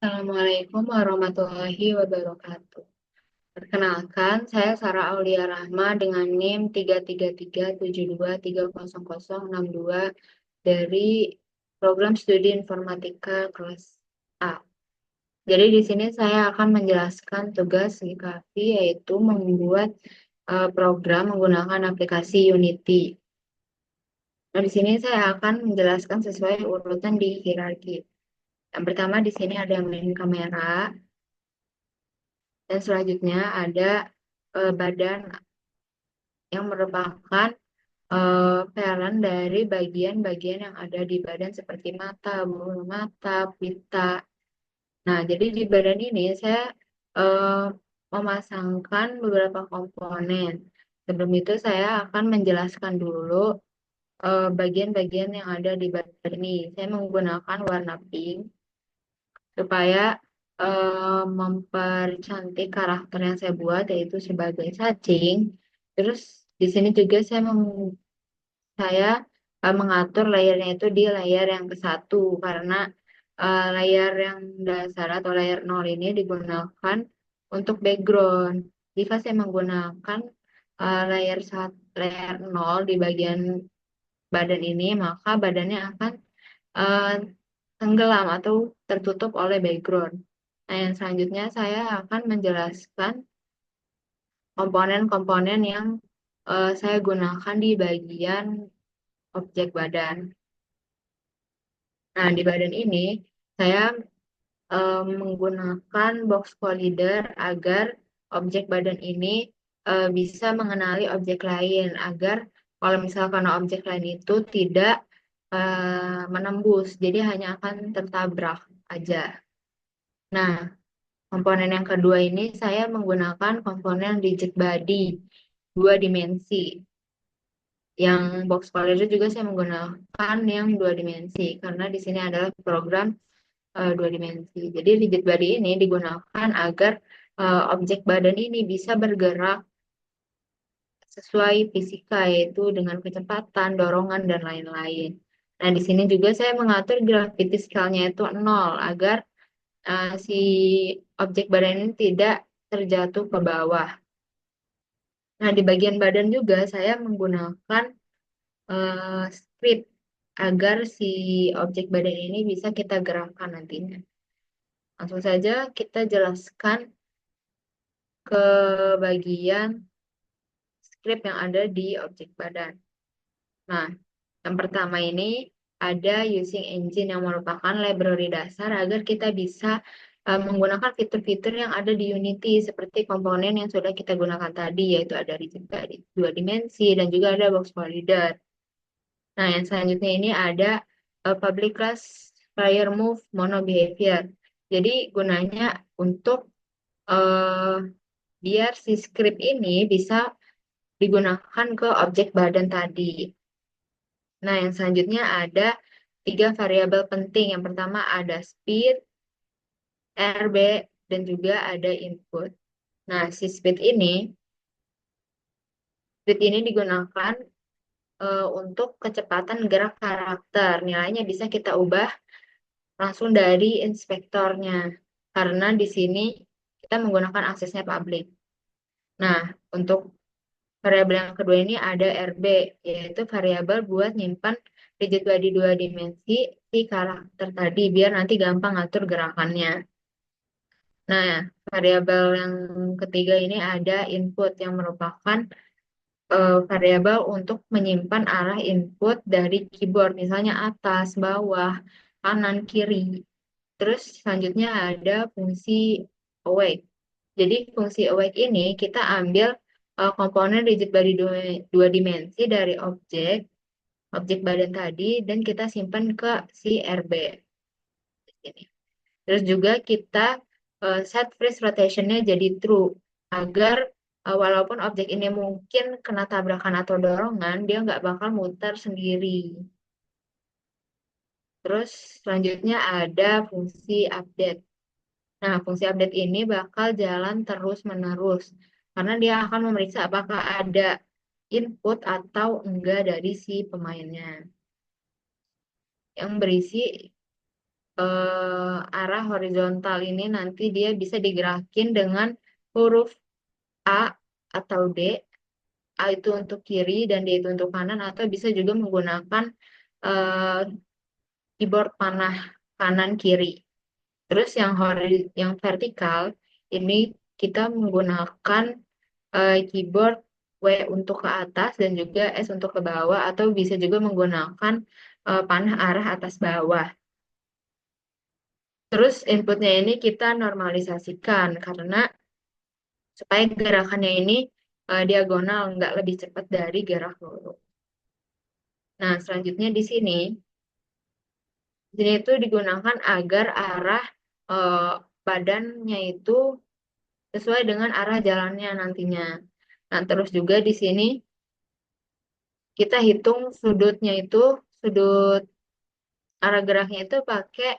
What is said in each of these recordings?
Assalamualaikum warahmatullahi wabarakatuh. Perkenalkan, saya Sarah Aulia Rahma dengan NIM 33372300062 dari Program Studi Informatika kelas A. Jadi di sini saya akan menjelaskan tugas GKV yaitu membuat program menggunakan aplikasi Unity. Nah, di sini saya akan menjelaskan sesuai urutan di hierarki. Yang pertama di sini ada main kamera, dan selanjutnya ada badan yang merupakan parent dari bagian-bagian yang ada di badan seperti mata, bulu mata, pita. Nah, jadi di badan ini saya eh, memasangkan beberapa komponen. Sebelum itu saya akan menjelaskan dulu bagian-bagian yang ada di badan ini. Saya menggunakan warna pink supaya mempercantik karakter yang saya buat yaitu sebagai cacing. Terus di sini juga saya mengatur layarnya itu di layar yang ke satu karena layar yang dasar atau layar nol ini digunakan untuk background. Jika saya menggunakan layar nol di bagian badan ini, maka badannya akan eh, tenggelam atau tertutup oleh background. Nah, yang selanjutnya saya akan menjelaskan komponen-komponen yang saya gunakan di bagian objek badan. Nah, di badan ini saya menggunakan box collider agar objek badan ini bisa mengenali objek lain, agar kalau misalkan objek lain itu tidak menembus, jadi hanya akan tertabrak aja. Nah, komponen yang kedua ini saya menggunakan komponen rigid body dua dimensi. Yang box collider juga saya menggunakan yang dua dimensi karena di sini adalah program dua dimensi. Jadi rigid body ini digunakan agar objek badan ini bisa bergerak sesuai fisika yaitu dengan kecepatan, dorongan dan lain-lain. Nah, di sini juga saya mengatur gravity scale-nya itu nol agar si objek badan ini tidak terjatuh ke bawah. Nah, di bagian badan juga saya menggunakan script agar si objek badan ini bisa kita gerakkan nantinya. Langsung saja kita jelaskan ke bagian script yang ada di objek badan. Nah, yang pertama ini ada using engine yang merupakan library dasar agar kita bisa menggunakan fitur-fitur yang ada di Unity seperti komponen yang sudah kita gunakan tadi, yaitu ada rigid body dua dimensi dan juga ada box collider. Nah, yang selanjutnya ini ada public class player move mono behavior. Jadi gunanya untuk eh, biar si script ini bisa digunakan ke objek badan tadi. Nah, yang selanjutnya ada tiga variabel penting. Yang pertama ada speed, RB, dan juga ada input. Nah, si speed ini digunakan untuk kecepatan gerak karakter. Nilainya bisa kita ubah langsung dari inspektornya. Karena di sini kita menggunakan aksesnya public. Nah, untuk variabel yang kedua ini ada RB, yaitu variabel buat nyimpan rigid body dua dimensi si karakter tadi, biar nanti gampang ngatur gerakannya. Nah, variabel yang ketiga ini ada input yang merupakan variabel untuk menyimpan arah input dari keyboard, misalnya atas, bawah, kanan, kiri. Terus selanjutnya ada fungsi awake. Jadi fungsi awake ini kita ambil komponen rigid body dua dimensi dari objek badan tadi dan kita simpan ke si RB ini. Terus juga kita set freeze rotationnya jadi true agar walaupun objek ini mungkin kena tabrakan atau dorongan, dia nggak bakal muter sendiri. Terus selanjutnya ada fungsi update. Nah, fungsi update ini bakal jalan terus-menerus karena dia akan memeriksa apakah ada input atau enggak dari si pemainnya yang berisi arah horizontal ini nanti dia bisa digerakin dengan huruf A atau D. A itu untuk kiri dan D itu untuk kanan, atau bisa juga menggunakan eh, keyboard panah kanan kiri. Terus yang vertikal ini kita menggunakan keyboard W untuk ke atas dan juga S untuk ke bawah, atau bisa juga menggunakan panah arah atas bawah. Terus inputnya ini kita normalisasikan karena supaya gerakannya ini diagonal, nggak lebih cepat dari gerak lurus. Nah, selanjutnya di sini itu digunakan agar arah eh, badannya itu sesuai dengan arah jalannya nantinya. Nah, terus juga di sini kita hitung sudutnya itu, sudut arah geraknya itu pakai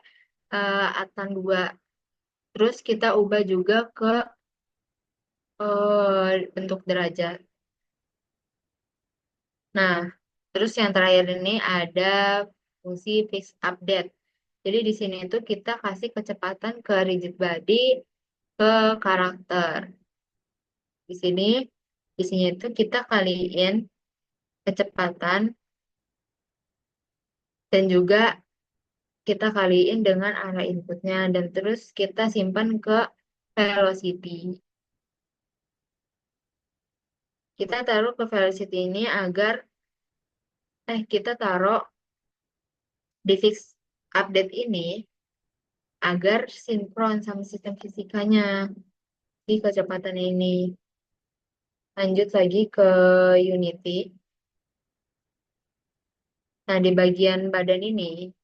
atan 2. Terus kita ubah juga ke bentuk derajat. Nah, terus yang terakhir ini ada fungsi fix update. Jadi di sini itu kita kasih kecepatan ke rigid body, ke karakter. Di sini, di sini itu kita kaliin kecepatan dan juga kita kaliin dengan arah inputnya dan terus kita simpan ke velocity. Kita taruh ke velocity ini agar kita taruh di fix update ini agar sinkron sama sistem fisikanya di kecepatan ini. Lanjut lagi ke Unity. Nah, di bagian badan ini,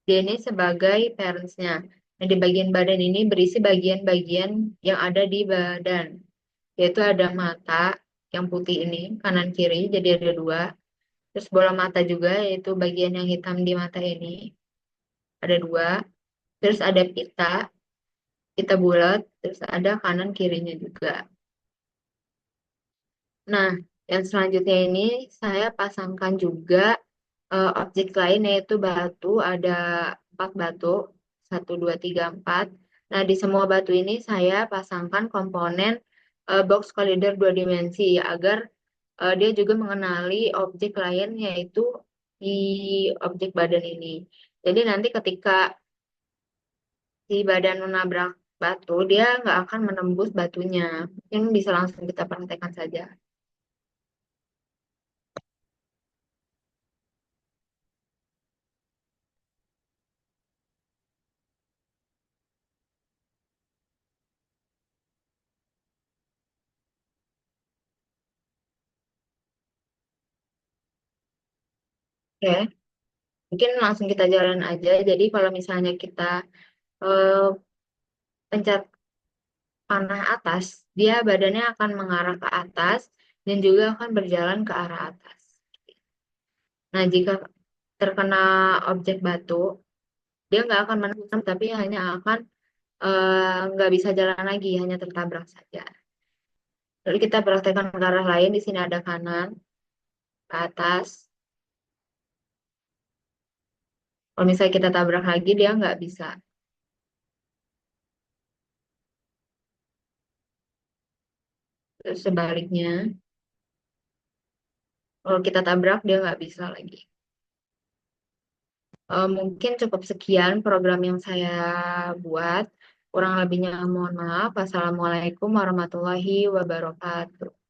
dia ini sebagai parents-nya. Nah, di bagian badan ini berisi bagian-bagian yang ada di badan. Yaitu ada mata yang putih ini, kanan kiri, jadi ada dua. Terus bola mata juga, yaitu bagian yang hitam di mata ini, ada dua. Terus ada pita bulat, terus ada kanan kirinya juga. Nah, yang selanjutnya ini saya pasangkan juga objek lain yaitu batu, ada 4 batu, 1, 2, 3, 4. Nah, di semua batu ini saya pasangkan komponen box collider 2 dimensi agar dia juga mengenali objek lain yaitu di objek badan ini. Jadi nanti ketika si badan menabrak batu, dia nggak akan menembus batunya. Mungkin bisa langsung kita praktekkan saja. Oke, mungkin langsung kita jalan aja. Jadi kalau misalnya kita eh, pencet panah atas, dia badannya akan mengarah ke atas dan juga akan berjalan ke arah atas. Nah, jika terkena objek batu, dia nggak akan menembus, tapi hanya akan nggak bisa jalan lagi, hanya tertabrak saja. Lalu kita praktekkan ke arah lain. Di sini ada kanan, ke atas. Kalau misalnya kita tabrak lagi, dia nggak bisa. Terus sebaliknya, kalau kita tabrak, dia nggak bisa lagi. Mungkin cukup sekian program yang saya buat. Kurang lebihnya mohon maaf. Wassalamualaikum warahmatullahi wabarakatuh.